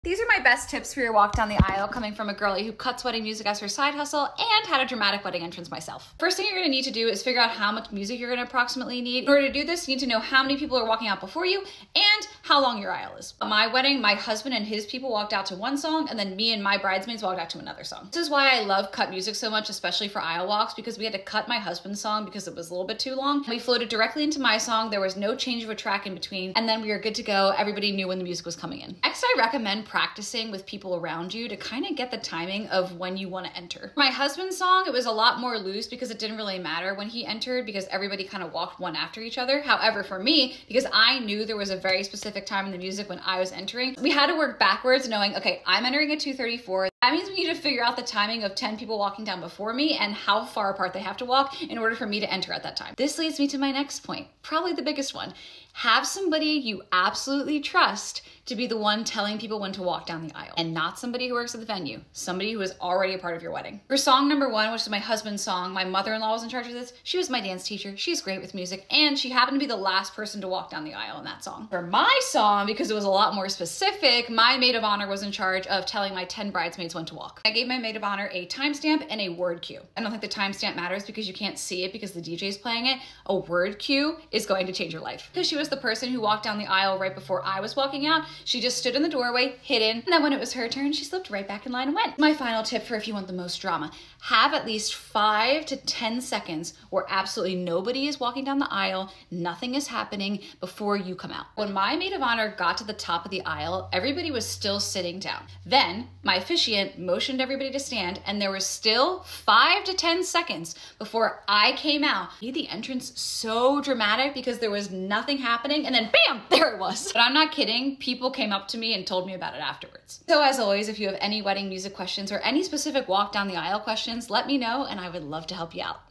These are my best tips for your walk down the aisle, coming from a girlie who cuts wedding music as her side hustle and had a dramatic wedding entrance myself. First thing you're gonna need to do is figure out how much music you're gonna approximately need. In order to do this, you need to know how many people are walking out before you and how long your aisle is. At my wedding, my husband and his people walked out to one song, and then me and my bridesmaids walked out to another song. This is why I love cut music so much, especially for aisle walks, because we had to cut my husband's song because it was a little bit too long. We floated directly into my song. There was no change of a track in between, and then we were good to go. Everybody knew when the music was coming in. Next, I recommend practicing with people around you to kind of get the timing of when you want to enter. My husband's song, it was a lot more loose because it didn't really matter when he entered because everybody kind of walked one after each other. However, for me, because I knew there was a very specific time in the music when I was entering, we had to work backwards knowing, okay, I'm entering at 2:34. That means we need to figure out the timing of 10 people walking down before me and how far apart they have to walk in order for me to enter at that time. This leads me to my next point, probably the biggest one. Have somebody you absolutely trust to be the one telling people when to walk down the aisle, and not somebody who works at the venue, somebody who is already a part of your wedding. For song number one, which is my husband's song, my mother-in-law was in charge of this. She was my dance teacher. She's great with music, and she happened to be the last person to walk down the aisle in that song. For my song, because it was a lot more specific, my maid of honor was in charge of telling my 10 bridesmaids when to walk. I gave my maid of honor a timestamp and a word cue. I don't think the timestamp matters because you can't see it because the DJ's playing it. A word cue is going to change your life. Because she was the person who walked down the aisle right before I was walking out, she just stood in the doorway, hidden, and then when it was her turn, she slipped right back in line and went. My final tip for if you want the most drama, have at least 5 to 10 seconds where absolutely nobody is walking down the aisle, nothing is happening before you come out. When my maid of honor got to the top of the aisle, everybody was still sitting down. Then my officiant motioned everybody to stand, and there was still 5 to 10 seconds before I came out. Made the entrance so dramatic because there was nothing happening, and then bam, there it was. But I'm not kidding, people came up to me and told me about it afterwards. So as always, if you have any wedding music questions or any specific walk down the aisle questions, let me know and I would love to help you out.